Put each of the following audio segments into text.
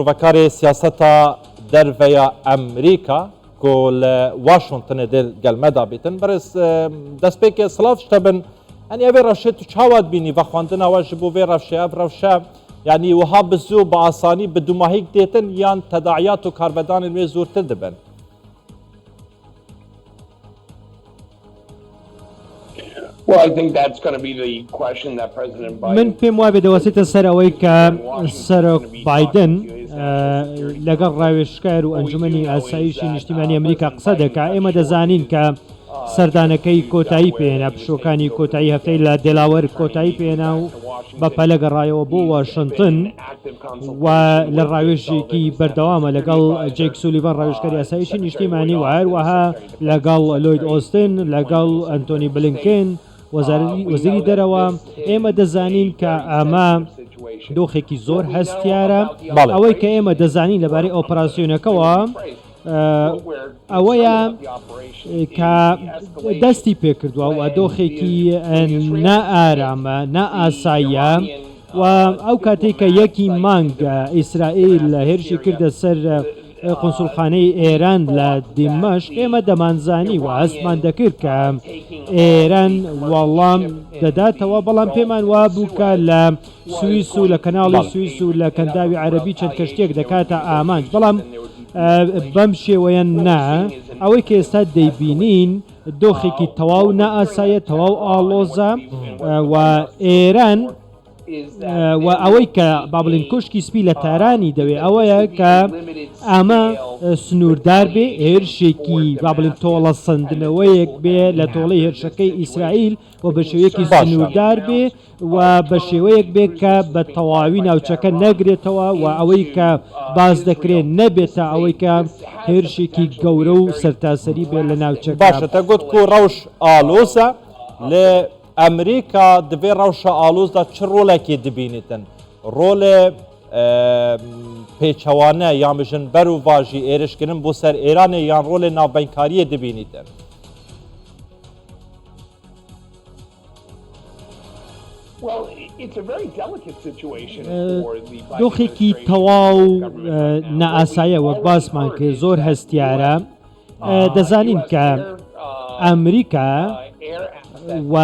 پروفکاری سیاست در امریکا کل واشنطن دل گلمدا بیتن برس دست پیک سلاف شتبن يعني أبي رشيت تشاود بيني وخواندنا واجبو في رفشة يعني وها بزو بآساني بدو ما هيك ديتن يان تداعيات وكاربدان الميزور تدبن. Well, I think that's going to be the question that President Biden. من في موابد وسيلة سرويك سر بايدن لقر راوشكار وأنجمني السعيش الاجتماعي أمريكا قصدك إما دزانين ك سردانەکەی کۆتایی پێێنا پشۆکانی کۆتایی هەفتەی لە دێلاوەر کۆتایی پێێنا و بەپەلە گەڕایەوە بۆ واشنطن و لە ڕاوێژێکی بەردەوامە لەگەڵ جێک سولیڤان ڕاوێژکاری ئاسایشی نیشتیمانی و هەروەها لەگەڵ لۆید ئۆستن لەگەڵ ئەنتۆنی بلینکن وەزیری دەرەوە ئێمە دەزانین کە ئەمە دۆخێکی زۆر هەستیارە ئەوەی کە ئێمە دەزانین لەبارەی ئۆپراسیۆنەکەەوە ئەوەیە کە دەستی پێکردووە و دۆخێکی نائارامە نائاساییە و ئەو کاتێک کە یەکی مانگ ئیسرائیل هێرشی کردە سەر قونسوڵخانەی ئێران لە دیمەشق ئێمە دەمانزانی و هەستمان دەکرد کە ئێران وەڵام دەداتەوە بەڵام پێمان وا بوو کە لە سوئیس و لە کەناڵی سوئیس و لە کەنداوی عەرەبی چەند کەشتێک دەکاتە ئامانج بەڵام بەم شێوەیە نا ئەوەی کە ئێستا دەیبینین دۆخێکی تەواو نائاسایە تەواو ئاڵۆزە و ئێران و ئەوەی کە با بڵین کوشکی سپی لە تارانی دەوێت ئەوەیە کە ئەمە سنووردار بێ هێرشێکی با بڵین تۆڵە سندنەوەیەک بێ لە تۆڵی هێرشەکەی ئیسرائیل و بە شێوەیەکی سنووردار بێ و بە شێوەیەک بێ کە بە تەواوی ناوچەکە نەگرێتەوە و ئەوەی کە باز دەکرێت نەبێتە ئەوەی کە هێرشێکی گەورە و سەرتاسەری بێت لە ناوچەکە. باشە تەگوت و ڕەوش ئالۆزە لێ ئەمریکا دەبێ ڕەوشە ئالۆزدا چ ڕۆڵێکی دبینیتن ڕۆلێ پێچەوانە یان بژن بەر و ڤاژی ئێرشکردن بۆ سەر ئێرانێ یان ڕۆلێ ناوبەنکاریە دبینیتن. دۆخێکی تەواو نائاسایە وەک باسمان کرد زۆر هەستیارە دەزانین کە ئەمریکا و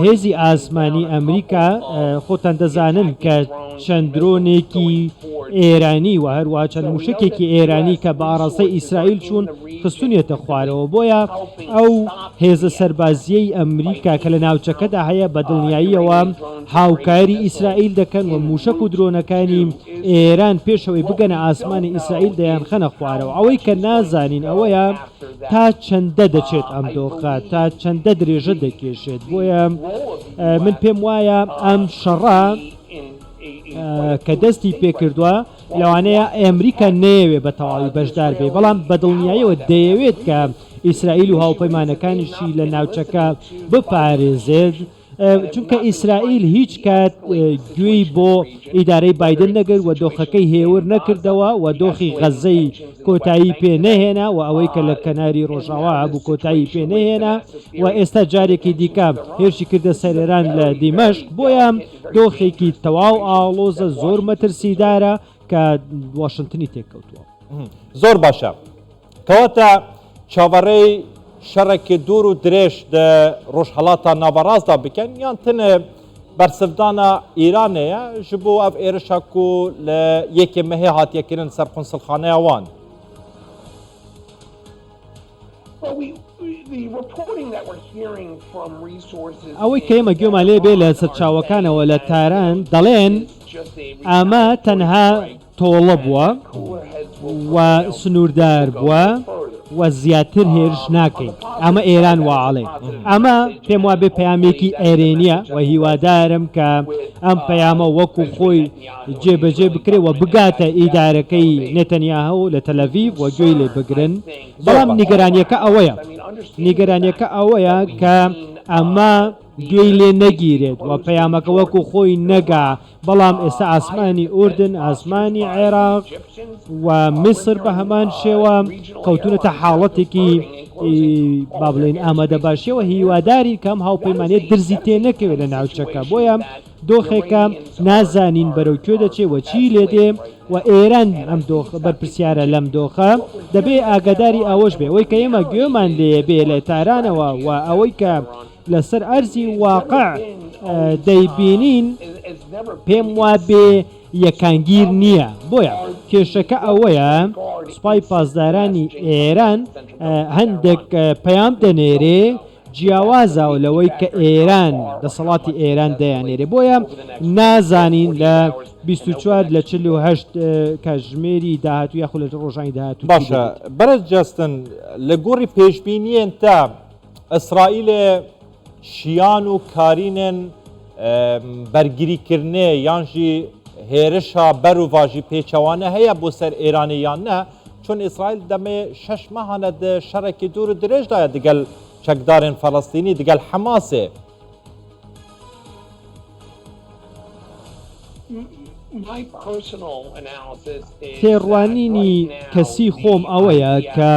هێزی ئاسمانی ئەمریکا خۆتان دەزانن کە چەند درۆنێکی ئێرانی و هەروە چەند موشکێکی ئێرانی کە بە ئاڕاستەی ئیسرائیل چوون خستونیێتە خوارەوە بۆیە ئەو هێزە سەربازیەی ئەمریکا کە لە ناوچەکەدا هەیە بە دڵنیاییەوە هاوکاری ئیسرائیل دەکەن و موشک و درۆنەکانی ئێران پێشەوەی بگەنە ئاسمانی ئیسرائیل دەیان خەنە خوارەوە ئەوەی کە نازانین ئەوەیە تا چەندە دەچێت ئەم دۆخە تا چەندە درێژە دەکێشێت بۆیە من پێم وایە ئەم شەڕە کە دەستی پێکردووە لەوانەیە ئەمریکا نەیەوێ بە تەواوی بەشدار بێ بەڵام بە دڵنیاییەوە دەیەوێت کە ئیسرائیل و هاوپەیمانەکانیشی لە ناوچەکە بپارێزێت چونکە ئیسرائیل هیچ کات گوێی بۆ ئیدارەی بایدن نەگرت و دۆخەکەی هێور نەکردەوە و دۆخی غەزەی کۆتایی پێ نەهێنا و ئەوەی کە لە کەناری ڕۆژاوا هەبوو کۆتایی پێ نەهێنا و ئێستا جارێکی دیکە هێرشی کردە سەر ئێران لە دیمەشق بۆیە دۆخێکی تەواو ئاڵۆزە زۆر مەترسیدارە کە واشنتنی تێککەوتووە. زۆر باشە کەواتە چاوەڕێی شەڕێکی دوور و درێژ لە ڕۆژهەڵاتە ناوەڕاستدا بکەن یان تنە بەرسەردانە ئیرانەیە ji بۆ ئەv ێرشا ku لە یەکێ مەهێ هاتیەکردن سەر قونسڵخانەیە وان. ئەوەی کە ئێمە گوێمان لێ بێ لە سەرچاوەکانەوە لە تاران دەڵێن ئەمە تەنها تۆڵە بووە و سنووردار بووە و زیاتر هێرش ناکەین ئەمە ئێران واڵێ ئەمە پێم وا بێ پەیامێکی ئێرێنیە و هیوادارم کە ئەم پەیامە وەکو خۆی جێبەجێ بکرێ و بگاتە ئیدارەکەی نێتەنیاهو لە تەلەڤیڤ و گوێی لێ بگرن بەڵام نیگەرانیەکە ئەوەیە کە ئەمە گوێی لێ نەگیرێت و پەیامەکە وەکو خۆی نەگا بەڵام ئێستا ئاسمانی ئوردن ئاسمانی عێراق و میسر بە هەمان شێوە کەوتونەتە حاڵەتێکی با بڵێن ئامادە باشیەوە هیواداری کەم هاوپەیمانێت درزی تێ نەکەوێت لە ناوچەکە بۆیە دۆخێکە نازانین بەرەو کوێ دەچێت وە چی لێ دێ و ئێران ئەم بەرپرسیارە لەم دۆخە دەبێ ئاگاداری ئەوەش بێ ئەوەی کە ئێمە گوێمان لێ بێ لە تارانەوە و ئەوەی کە لەسەر ئەرزی واقع دەیبینین پێم وا بێ یەکانگیر نییە بۆیە کێشەکە ئەوەیە سوپای پاسدارانی ئێران هەندێک پەیام دەنێرێ جیاوازاوە لەوەی کە ئێران دەسەڵاتی ئێران دەیانێرێ بۆیە نازانین لە 24 لە 48 کاتژمێری داهاتوو یاخود لە ڕۆژانی داهاتوو باشە بەرز جەستن لە گۆڕی پێشبینیên تا ئیسرائیلێ شیان و کارینên بەرگریکردنê یان jî هێرشا بەر و vaژî pêçewane heye بۆ ser ئێرانê yan ne çون ئیسرائیل demê 6 mehane di şerekê dûr û dirêj daye digel çekdarên Felastînî digel Hemasê. تێڕوانینی کەسی خۆم ئەوەیە کە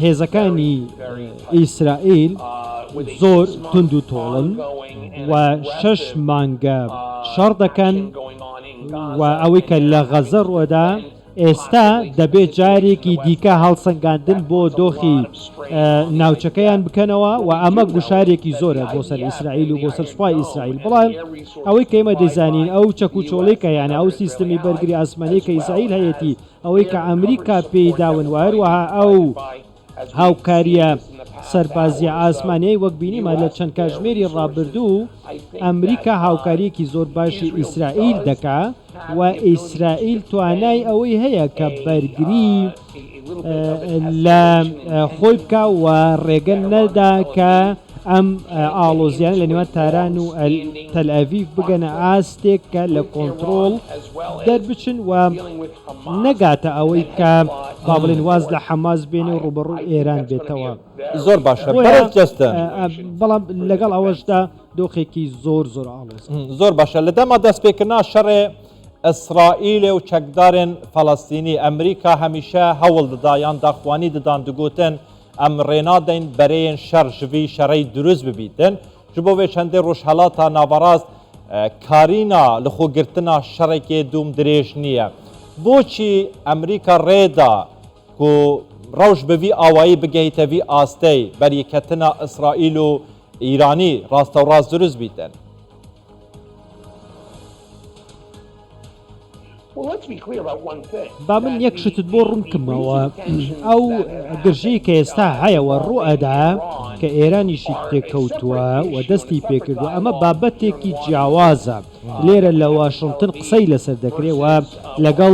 هێزەکانی ئیسرائیل زۆر تند و تۆڵن و 6 مانگە شەڕ دەکەن و ئەوەی کە لە غەزە ڕۆدا ئێستا دەبێت جارێکی دیکە هەڵسەنگاندن بۆ دۆخی ناوچەکەیان بکەنەوە و ئەمە گوشارێکی زۆرە بۆ سەر ئیسرائیل و بۆ سەر سوپای ئیسرائیل بەڵام ئەوەی کە ئێمە دەیزانین ئەو چەک و چۆڵێکە یانە ئەو سیستمی بەرگری ئاسمانی کە ئیسرائیل هەیەی ئەوەی کە ئەمریکا پێی داون و هەروەها ئەو هاوکاریە سەربازیە ئاسمانیەی وەک بینیمە لە چەند کاتژمێری ڕابردوو ئەمریکا هاوکاریەکی زۆر باشی ئیسرائیل دەکا و ئیسرائیل توانای ئەوەی هەیە کە بەرگری لە خۆی بکە و ڕێگە نەدا کە ئەم ئاڵۆزیانە لە نێوان تاران و تەلئەڤیڤ بگەنە ئاستێک کە لە کۆنتڕۆڵ دەربچن و نەگاتە ئەوەی کە با بڵێن واز لە حەماس بێنێ و ڕوبەڕووی ئێران بێتەوە زۆر باشە بەرز جەستن بەڵام لەگەڵ ئەوەشدا دۆخێکی زۆر زۆر ئاڵۆز زۆر باشە لە دەما دەستپێکردنا شەڕێ ئیسرائیلێ و چەکدارên فەڵەستینی ئەمریکا هەمیشە هەوڵ ددا یان داخوانی ددان دگوتن ئەم ڕێنادەین بەرەیەن شەڕ ژوی شەڕەی دروست ببیتن ji bo vê çendê rojhelata naberast karîna li xwegirtina şerekê dûm dirêj niye boçî Emerîka rêda ku rewş bi vî awayî bigehîte vî astey beryêketina İsraîl û İranî rastewrast durust bîtin. با من یەک شتت بۆ ڕوونکەمەوە ئەو گرژەی کە ئێستا هەیەوە ڕوئەدا کە ئێرانیشی تێکەوتووە و دەستی پێکردو ئەمە بابەتێکی جیاوازە لێرە لە واشنگتن قسەی لەسەر دەکرێت و لەگەڵ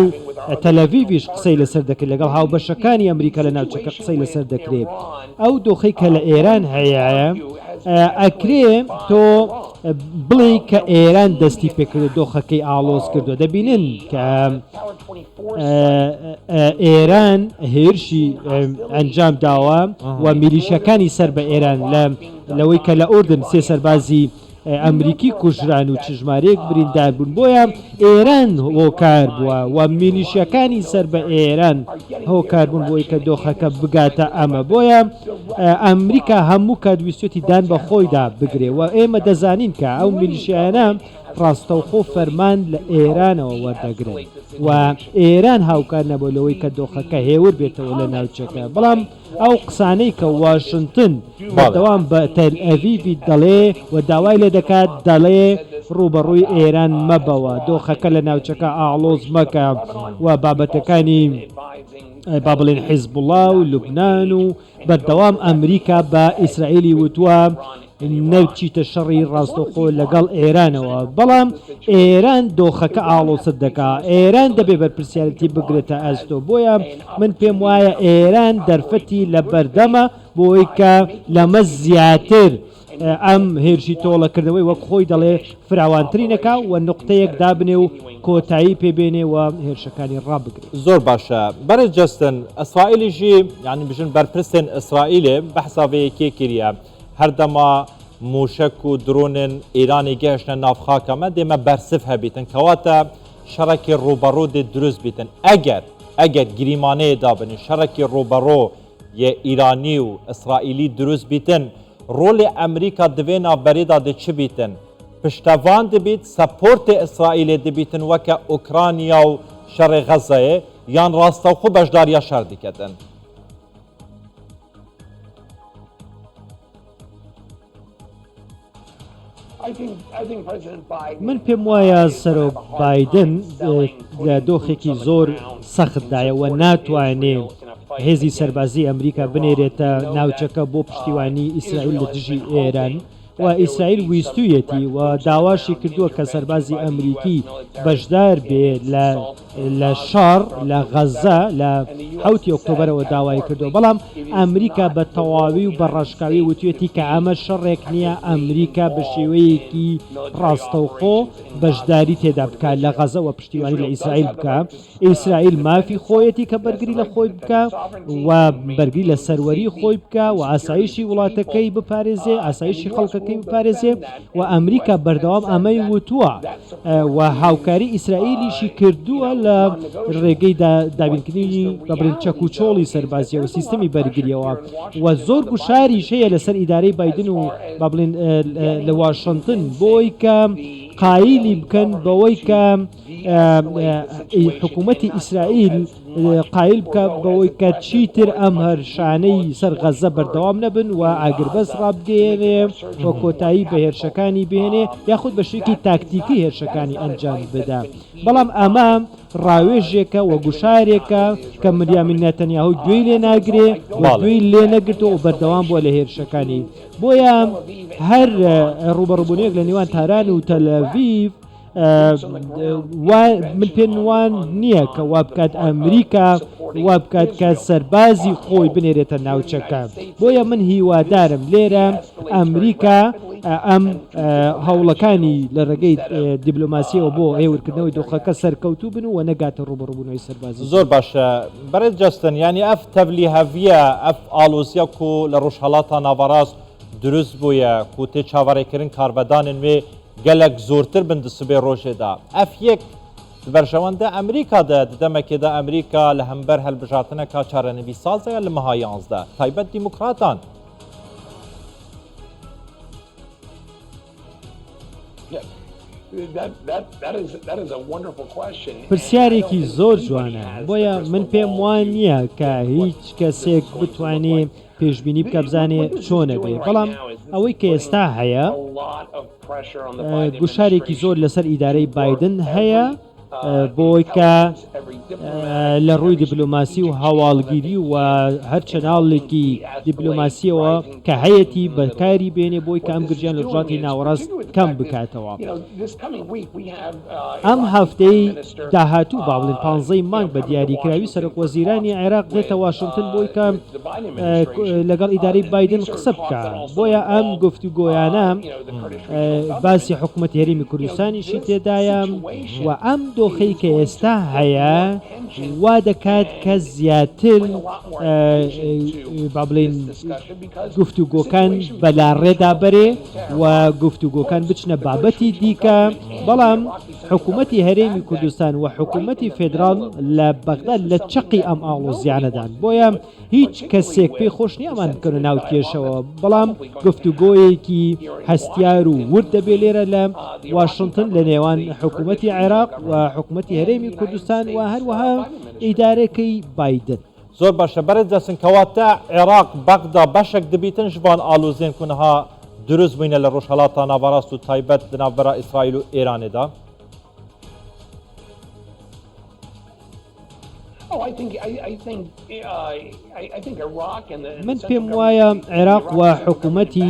تەلەڤیڤیش قسەی لەسەر دەکرێت لەگەڵ هاوبەشەکانی ئەمریکا لە ناوچەکە قسەی لەسەر دەکرێت ئەو دۆخەی کە لە ئێران هەیە ئەکرێ تۆ بڵێ کە ئێران دەستی پێکرد دۆخەکەی ئاڵۆز کردو دەبینن کە ئێران هێرشی ئەنجام داوە و میلیشەکانی سەر بە ئێران لەوەی کە لە ئوردن سێ سەربازی ئەمریکی کوژران و چژمارەیەک بریندار بوون بۆیە ئێران هۆکار بووە و میلیشیەکانی سەر بە ئێران هۆکار بوون بۆی کە دۆخەکە بگاتە ئەمە بۆیە ئەمریکا هەموو کاتویستێتی دان بە خۆیدا بگرێ و ئێمە دەزانین کە ئەو میلیشیانە ڕاستەوخۆ فەرمان لە ئێرانەوە وەردەگرن و ئێران هاوکار نەبوو لەوەی کە دۆخەکە هێور بێتەوە لە ناوچەکە بەڵام ئەو قسانەی کە واشنگتن بەردەوام بە تەلئەڤیڤی دەڵێ و داوای لێ دەکات دەڵێ ڕوبەڕووی ئێران مەبەوە دۆخەکە لە ناوچەکە ئاڵۆز مەکە و بابەتەکانی با بڵێن حیزبوڵڵا و لوبنان و بەردەوام ئەمریکا بە ئیسرائیلی وتووە نەوچیتە شەڕی ڕاستەوخۆ لەگەڵ ئێرانەوە بەڵام ئێران دۆخەکە ئاڵۆست دەکا ئێران دەبێ بەرپرسیارەتی بگرێتە ئەستۆ بۆیە من پێم وایە ئێران دەرفەتی لە بەردەمە بۆی کە لەمە زیاتر ئەم هێرشی تۆڵەکردنەوەی وەک خۆی دەڵێ فراوانترینەکە و نقطەیەک دابنێ و کۆتایی پێبێنێ و هێرشەکانی ڕابگرێت زۆر باشە بەرز جەستن ئەسرائیلیژی یعنی بژن بەرپرسên ئیسرائیلێ بەحسابەیەکێ کردە هەردەما موشک و درۆنên ئێرانی گەشتە ناوخاکەمە دێمە بەرسف هەبیتن کەواتە شەڕێکی ڕوبەڕۆ دێ دروست بیتن ئەگەر گریمانەیە دابنی شەڕێکی ڕوبەڕۆ یه ایرانی و اسرائیلی دروست بیتن رول امریکا دوی نافبریدا ده چی بیتن پشتوان دبیت سپورت اسرائیل دبیتن وکا اوکرانیا و شر غزه یان راستا خو بشداریا شر دیکتن من پێم وایە سەرۆک بایدن لە دۆخێکی زۆر سەختدایە و ناتوانێت هێزی سەربازی ئەمریکا بنێرێتە ناوچەکە بۆ پشتیوانی ئیسرائیل لە دژی ئێران و ئیسرائیل ویستویەتی و داواشی کردووە کە سەربازی ئەمریکی بەشدار بێ لە شار لە غەزە لە 7 ئۆکتۆبەرەوە داوای کردو بەڵام ئەمریکا بە تەواوی و بە ڕەشکاوی وتوێتی کە ئەمە شەڕێک نییە ئەمریکا بە شێوەیەکی ڕاستەوخۆ بەشداری تێدا بکات لە غەزە و پشتیوانی لە ئیسرائیل بکە ئیسرائیل مافی خۆیەتی کە بەرگری لە خۆی بکە و بەرگری لە سەروەری خۆی بکە و ئاسایشی وڵاتەکەی بپارێزێ ئاسایشی خەڵکەکەی بپارێزێ و ئەمریکا بەردەوام ئەمەی وتووە و هاوکاری ئیسرائیلیشی کردووە لە ڕێگەی دابینکردنی بەبرین چەک و چۆڵی سەربازیەوە سیستەمی بەرگریەوە و زۆر گوشاریش هەیە لەسەر ئیدارەی بایدن و بابلین لە واشنگتن بۆی کە قایلی بکەن بەوەی کە حکوومەتی ئیسرائیل قایل بکە بەوەی کە چیتر ئەم هەرشانەی سەر غەزە بەردەوام نەبن و ئاگربەس ڕابگەێنێ بۆ کۆتایی بە هێرشەکانی بێنێ یاخود بە شێکی تاکتیکی هێرشەکانی ئەنجام بدا بەڵام ئەمە ڕاوێژێکە و گوشارێکە کە مریامی نەتەنیاهو گوێی لێ ناگرێ و گوێی لێ نەگرتەوە و بەردەوام بووە لە هێرشەکانی بۆیە هەر ڕوبەڕووبوونێک لە نێوان تاران و تەلەڤیڤ من پێم وان نییە کە وا بکات ئەمریکا وا بکات کە سەربازی خۆی بنێرێتە ناوچەکە بۆیە من هیوادارم لێرە ئەمریکا ئەم هەوڵەکانی لە ڕێگەی دیبلۆماسیەوە بۆ هێورکردنەوەی دۆخەکە سەرکەوتوو بن و نەگاتە ڕوبەڕووبوونەوەی سەربازی زۆر باشە بەرێت جەستن ینی ئەف تەبلی هەڤیە ئەف ئالۆزیە و لە ڕۆژهەڵاتە ناوەڕاست دروست بووە و تێ چاوەڕێکردن کاربەدانن وێ gelek zortir bin disibê rojê da. Ev yek di berşewenda Amerîka de di demekê de Amerîka li hember helbijartineka çarenivîsaz ya li meha 11 taybet demokratan. پرسیارێکی زۆر جوانە بۆیە من پێم وان نییە کە هیچ کەسێک بتوانێت پێشبینی بکە بزانێ چۆنە بێ بەڵام ئەوەی کە ئێستا هەیە گوشارێکی زۆر لەسەر ئیدارەی بایدن هەیە بۆی کە لە ڕووی دیبلۆماسی و هەواڵگیری و هەر چەناڵێکی دیبلۆماسیەوە کە هەیەی بەکاری بێنێ بۆی کە ئەم گرجیان لە ژاتی ناوەڕاست کەم بکاتەوە ئەم هەفتەی داهاتوو باڵین 15 مانگ بە دیاریکراوی سەرۆکوەزیرانی عێراق دێتە واشنگتن بۆی کە لەگەڵ ئیدارەی بایدن قسە بکە بۆیە ئەم گفتوگۆیانە باسی حکوومەت هەرێمی کوردستانیشی تێدایە و ئەم دۆخەی کە ئێستا هەیە وا دەکات کە زیاتر با بڵێن گفتوگۆکان بەلاڕێدا بەرێ و گفتوگۆکان بچنە بابەتی دیکە بەڵام حکوومەتی هەرێمی کوردستان و حکوومەتی فێدرال لە بەغداد لە چقی ئەم ئاڵۆزیانەدان بۆیە هیچ کەسێک پێی خۆش نیە ئەمان بکەن ناو کێشەوە بەڵام گفتوگۆیەکی هەستیار و ورد دەبێ لێرە لە واشنگتن لە نێوان حکوومەتی عێراق و حکوومەتی هەرێمی کوردستان و هەروەها ئیدارەکەی بایدن زۆر باشە بەرز دەستن کەواتە عێراق بەغدا بەشێک دەبیتن ژبان ئالۆزیێن کونها دروست بووینە لە ڕۆژهەڵاتە ناوەڕاست و تایبەت لەناوبەرە ئیسرائیل و ئێرانێدا من پێم وایە عێراق و حکوومەتی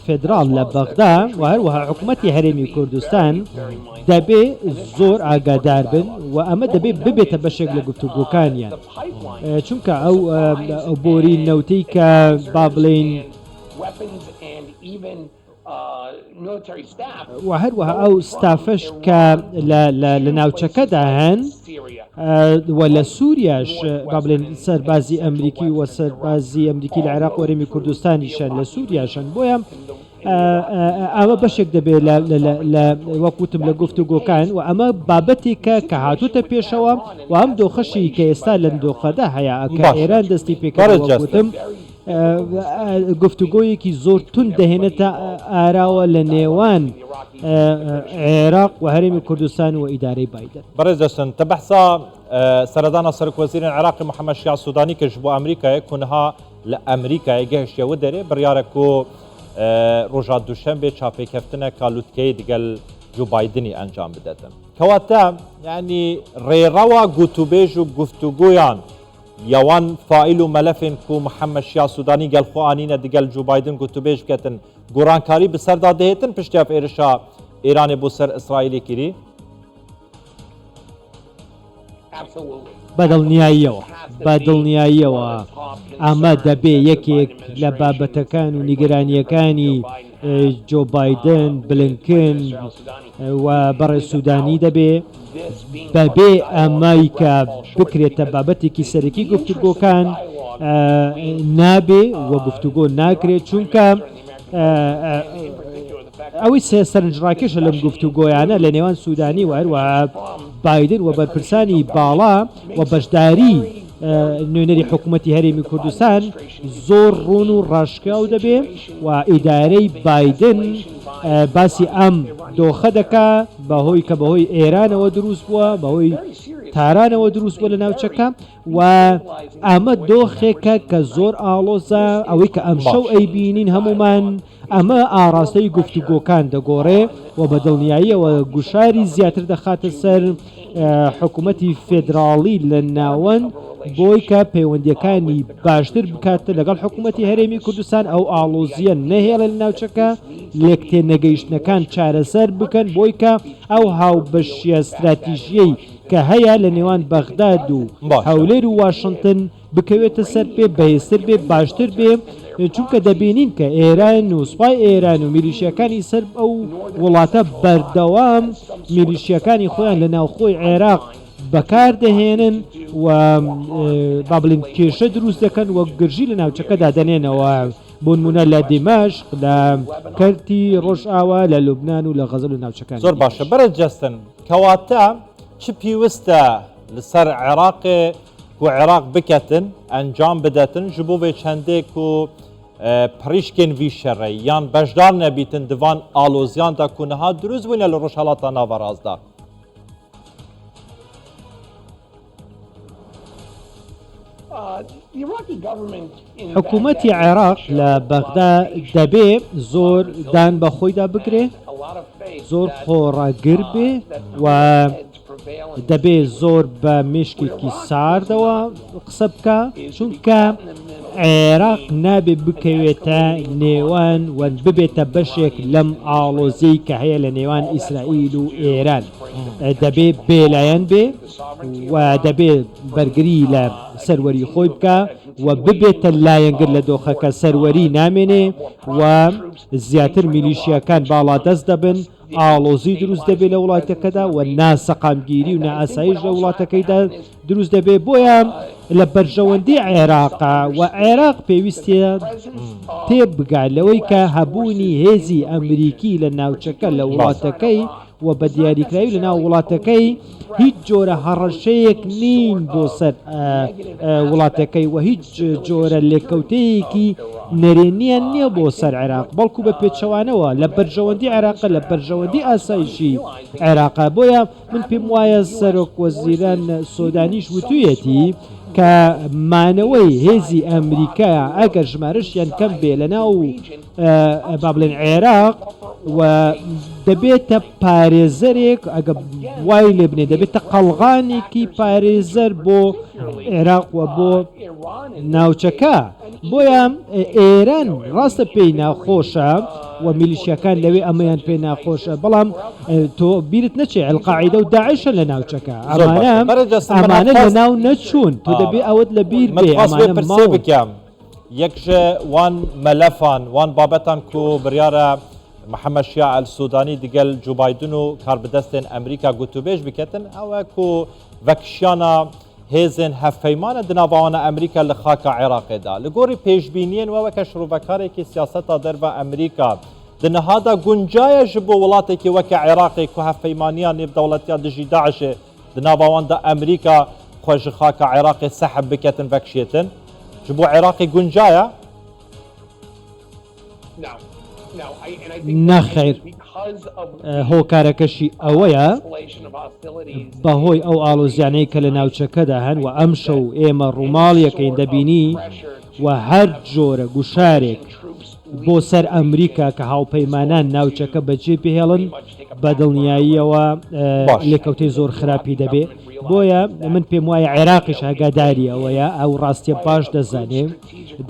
فێدرال لە بەغدا و هەروەها حکوومەتی هەرێمی کوردستان دەبێ زۆر ئاگادار بن و ئەمە دەبێ ببێتە بەشێک لە گفتوگۆکانیان چونکە ئەو بۆری نەوتەی کە با بڵێن و هەروەها ئەو ستافەش کە لە ناوچەکەدا هەن و لە سووریاش با بڵێن سەربازی ئەمریکی و سەربازی ئەمریکی لە عێراق و هەرێمی کوردستانیشان لە سووریاشن بۆیە ئەمە بەشێک دەبێت لە وەکوتم لە گفتوگۆکان و ئەمە بابەتێکە کە هاتوتە پێشەوە و ئەم دۆخەشی کە ئێستا لە دۆخەدا هەیە کە ئێران دەستی پێکردوتم گفتوگۆیەکی زۆر تون دەهێنێتە ئاراوە لە نێوان عێراق و هەرێمی کوردستان و ئیدارەی بایدن. بەڕێز جەستن تەبەحسا سەردانا سەرۆکوەزیرên عێراقی محەممەد شیع سوودانی کەش بۆ ئەمریکایە کونها لە ئەمریکای گەهشتەوە دەرێ بڕیارێک و ڕۆژات دووشەمبێ چاپێککەفتنە کالوتکەی دگەل جو بایدنی ئەنجام بدەتن کەواتە یعنی ڕێڕەوە گوتوبێژ و گفتوگویان یاوان فائیل و مەلەفێن و محەممەد شیع سوودانی گەلخۆئانینە دگەل جو بایدن گوتوبێژ بکەتن گۆڕانکاری بەسەردا دەهێتن پشتیاف ئێرشا ئێرانێ بۆ سەر ئیسرائیلی کردی بەدڵنیاییەوە ئەمە دەبێ یەکێک لە بابەتەکان و نیگەرانیەکانی جۆ بایدن بلنکن و بەڕێ سوودانی دەبێ بەبێ ئەمای کە بکرێتە بابەتێکی سەرەکی گفتوگۆکان نابێ و گفتوگۆ ناکرێت چونکە ئەوەی سەرنجڕاکێشە لەم گفتوگۆیانە لە نێوان سوودانی و هەروە بایدن و بەرپرسانی باڵا و بەشداری نوێنەری حکوومەتی هەرێمی کوردستان زۆر ڕوون و ڕاشکاو دەبێ و ئیدارەی بایدن باسی ئەم دۆخە دەکا بەهۆی کە بەهۆی ئێرانەوە دروست بووە بەهۆی تارانەوە دروست بووە لە ناوچەکە و ئەمە دۆخێکە کە زۆر ئاڵۆزە ئەوەی کە ئەم شەو ئەیبینین هەمومان ئەمە ئاراستەی گفتوگۆکان دەگۆڕێ و بە دڵنیاییەوە گوشاری زیاتر دەخاتە سەر حکوومەتی فێدراڵی لە ناوەند بۆی کە پەیوەندیەکانی باشتر بکاتە لەگەڵ حکوومەتی هەرێمی کوردستان ئەو ئاڵۆزیە نەهێڵە لە ناوچەکە لێکتێ نەگەیشتنەکان چارەسەر بکەن بۆی کە ئەو هاوبەشیە استراتیژیەی کە هەیە لە نێوان بەغداد و هەولێر و واشنگتن بکەوێتە سەر پێ بەهێزتر بێ باشتر بێ چونکە دەبینین کە ئێران و سوپای ئێران و میلیشیەکانی سەر ئەو وڵاتە بەردەوام میلیشیەکانی خۆیان لە ناوخۆی عێراق بەکاردەهێنن و با بڵین کێشە دروست دەکەن وە گرژی لە ناوچەکەدا دەنێنەوە بۆ نمونە لە دیمەشق لە کەرتی ڕۆژئاوا لە لوبنان و لە غەزەل و ناوچەکان زۆر باشە بەرە جەستن کەواتە چ پێویستە لەسەر عێراقێ و عێراق بکەتن ئەنجام بدەتن ji bo vê çendêk û pirîşkên vî şerê yan bejdar nebîtin divan aloziyan da ku niha dirûst bûne li rojhelata navaraz da. حکوومەتی عێراق لە بەغدا دەبێ زۆر دان بە خۆیدا بگرێ زۆر خۆڕاگر بێ و دەبێ زۆر بە مشکێکی ساردەوە قسە بکە چونکە عێراق نابێ بکەوێتە نێوان و ببێتە بەشێک لەم ئاڵۆزەی کە هەیە لە نێوان ئیسرائیل و ئێران دەبێ بێلایەن بێ و دەبێ بەرگری لە سەروەری خۆی بکە و ببێتە لایەنگر لە دۆخەکە سەروەری نامێنێ و زیاتر میلیشیەکان باڵا دەست دەبن ئاڵۆزی دروست دەبێت لە وڵاتەکەدا و ناسەقامگیری و نائاسایش لە وڵاتەکەیدا دروست دەبێت بۆیە لە بەرژەوەندی عێراقا و عێراق پێویستە تێبگات لەوەی کە هەبوونی هێزی ئەمریکی لە ناوچەکە لە وڵاتەکەی و بە دیاریکراوی لە ناو وڵاتەکەی هیچ جۆرە هەڕەشەیەک نین بۆ سەر وڵاتەکەی و هیچ جۆرە لێکەوتەیەکی نەرێنیان نییە بۆ سەر عێراق بەڵکو بە پێچەوانەوە لە بەرژەوەندی عێراقە لە بەرژەوەندی ئاسایشی عێراقا بۆیە من پێم وایە سەرۆک وەزیران سۆدانیش وتویەتی کە مانەوەی هێزی ئەمریکا ئەگەر ژمارەشیان کەم بێ لە ناو با بڵێن عێراق و دەبێتە پارێزەرێک ئەگە وای لێ بنێ دەبێتە قەڵغانێکی پارێزەر بۆ عێراق و بۆ ناوچەکە بۆیە ئێران ڕاستە پێی ناخۆشە و میلیشیەکان لەوێ ئەمەیان پێ ناخۆشە بەڵام تۆ بیرت نەچێ ئەلقاعیدە و داعشە لە ناوچەکە ئەمانە لە ناو نەچوون تۆ دەبێ ئەوەت لە بیر بێ ئەمانە بکەم یەکژە وان مەلەفان وان بابەتان کو بڕیارە محەممەد شیع ئەلسوودانی دیگەل جو بایدن و کاربدەستێن ئەمریکا گوتوبێژ بکەتن ئەوە کو ڤەکشیانە هێزن هەفەیمانە دناڤاوانە ئەمریکا لە خاکە عێراقێدا لە گۆڕی پێشبینیên وەکە شروڤەکارێکی سیاسەتا دەربە ئەمریکا دنهادا گنجایه جبو ولاتی که وک عراقی که هفیمانیان نب دولتیان دجی داعش دناباواندا امریکا خوش خاک عراقی سحب بکتن وکشیتن جبو عراقی گنجایه نەخێر هۆکارەکەشی ئەوەیە بەهۆی ئەو ئاڵۆزیانەی کە لە ناوچەکەدا هەن و ئەم شەو ئێمە ڕووماڵیەکەین دەبینی و هەر جۆرە گوشارێک بۆ سەر ئەمریکا کە هاوپەیمانان ناوچەکە بەجێ بهێڵن بە دڵنیاییەوە لێکەوتەی زۆر خراپی دەبێ بۆیە من پێم وایە عێراقیش ئاگاداری ئەوەیە ئەو ڕاستیە باش دەزانێ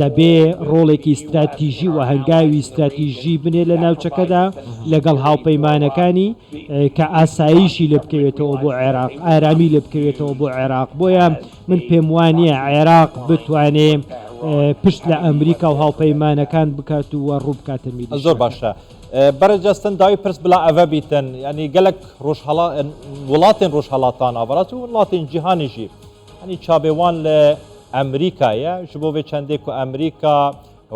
دەبێ ڕۆڵێکی استراتیژی و هەنگاوی استراتیژی بنێ لە ناوچەکەدا لەگەڵ هاوپەیمانەکانی کە ئاساییشی لێ بکەوێتەوە بۆ عێراق ئارامی لێ بکەوێتەوە بۆ عێراق بۆیە من پێم وانییە عێراق بتوانێ پشت لە ئەمریکا و هاوپەیمانەکان بکات و ڕوو بکاتە میلی زۆر باشە بەرەجەستن داوی پرس بلا ئەvە بیتن ینی گەلک وڵاتین ڕۆژهەڵاتان ئاوەڕات و وڵاتین جیهانیژی ینی چابێوان لە ئەمریکایە ji بۆ vê çendê ku ئەمریکا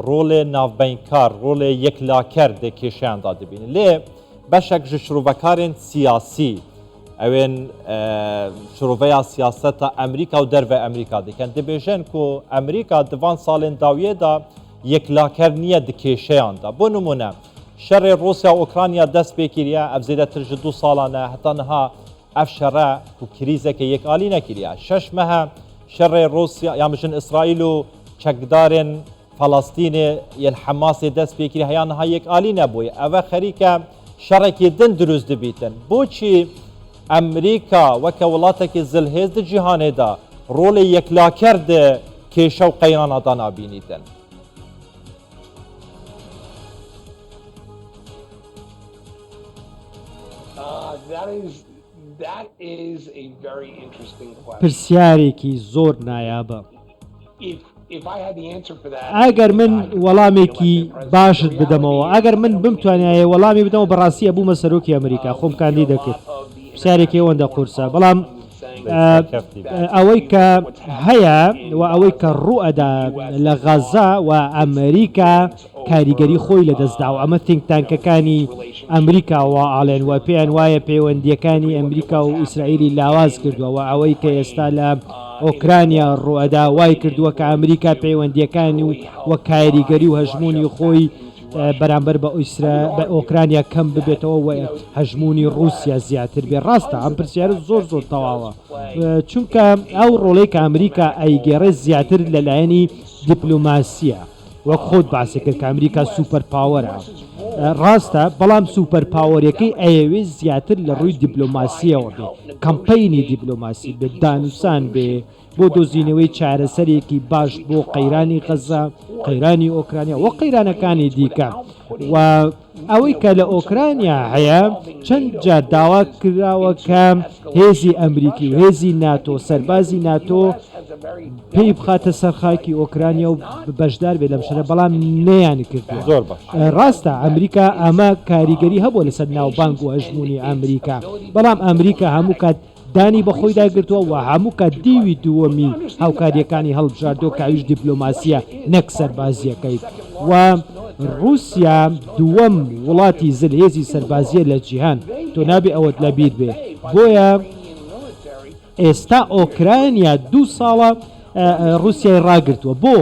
rolê navbeynkar rolê yeklaker dê kêşeyan da dibînin lê beşek ji şirovekarên siyasî evên şiroveya siyaseta Emerîka û derve Emerîka dikin dibêjin ku Emerîka di van salên dawiyê da yeklaker niye di kêşeyan da bo nimûne şerê Rusya û Ukrayna dest pê kiriye ev zêdetir ji 2 salan e heta niha ev şere û krîzeke yekalî nekiriye şeş mehe şerê Rusya ya bijin İsraîl û çekdarên Falastînê yên Hemasê dest pê kiriye heya niha yekalî nebûye ev e xerîke şerekê din durust dibîtin boçî Emerîka weke welatekî zilhêz di cîhanê da rolê yeklaker di kêşe û qeyrana da nabînîtin That is a very interesting question. پرسیارێکی زۆر نایابە If I had the answer for that, ئەگەر من وەڵامێکی باشت بدەمەوە ئەگەر من بمتوانایە وەڵامی بدەمەوە بەڕاستی بوومە سەرۆکی ئەمریکا خۆم کاندی دەکرد پرسیارێکی ئەوەندە قورسە بەڵام ئەوەی کە هەیە و ئەوەی کە ڕوئەدا لە غەزا و ئەمریکا کاریگەری خۆی لەدەستدا و ئەمە تینکتانکەکانی ئەمریکاوە ئاڵێن و پێیان وایە پەیوەندیەکانی ئەمریکا و ئیسرائیلی لاواز کردووە و ئەوەی کە ئێستا لە ئۆکرانیا ڕوئەدا وای کردووە کە ئەمریکا پەیوەندیەکانی و کاریگەری و هەژمونی خۆی بەرامبەر بە ئۆکرانیا کەم ببێتەوە و هەژمونی رووسیا زیاتر بێ ڕاستە ئەم پرسیارە زۆر زۆر تەواوە چونکە ئەو ڕۆڵەی کە ئەمریکا ئەیگەڕێ زیاتر لەلایەنی دیپلۆماسیە وەک خۆت باسی کرد کە ئەمریکا سوپەر پاوەرە ڕاستە بەڵام سوپەر پاوەریەکەی ئەیەوێ زیاتر لە ڕووی دیپلۆماسیەوە بێ کەمپەینی دیپلۆماسی بێ دانووسان بێ بۆ دۆزینەوەی چارەسەرێکی باش بۆ قەیرانی غەزا قەیرانی ئۆکرانیا وە قەیرانەکانی دیکە و ئەوەی کە لە ئۆکرانیا هەیە چەند جار داوا کراوە کە هێزی ئەمریکی و هێزی ناتۆ سەربازی ناتۆ پێی بخاتە سەرخاکی ئۆکرانیا و بەشدار بێ لەم شەرە بەڵام نەیان کردووە زۆر باش ڕاستە ئەمریکا ئەمە کاریگەری هەبووە لەسەر ناوبانگ و هەژمونی ئەمریکا بەڵام ئەمریکا هەموو کات دانی بەخۆی داگرتووە و هەموو کات دیوی دووەمی هاوکاریەکانی هەڵبژاردۆ کاویش دیپلۆماسیە نەک سەربازیەکەی و رووسیا دووەم وڵاتی زلهێزی سەربازیە لە جیهان تۆ نابێ ئەوەت لەبیر بێ بۆیە ئێستا ئۆکرانیا 2 ساڵە رووسیای ڕاگرتووە بۆ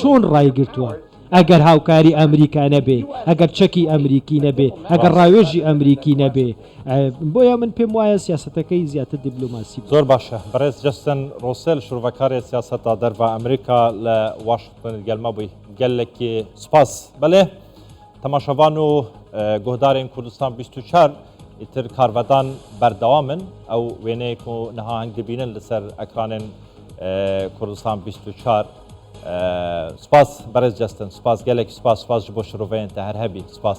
چۆن ڕایگرتووە ئەگەر هاوکاری ئەمریکا نەبێ ئەگەر چەکی ئەمریکی نەبێ ئەگەر ڕاوێژی ئەمریکی نەبێ بۆیە من پێم وایە سیاسەتەکەی زیاتر دیپلۆماسی زۆر باشە بەڕێز جەستن ڕۆسێل شوروەکاری سیاسەتا دەربە ئەمریکا لە واشنگتن گەلمە بووی گەلێکی سوپاس بەڵێ تەماشەوان و گۆدارên کوردستان 24 ئیتر کارڤەدان بەردەوامن ئەو وێنەیەک و نەها هەنگ دەبینن لەسەر ئەکرانên کوردستان 24 سپاس بەڕێز جەستن سپاس گەلێکی سپاس سپاس ji bo şiroveyên te her hebî spas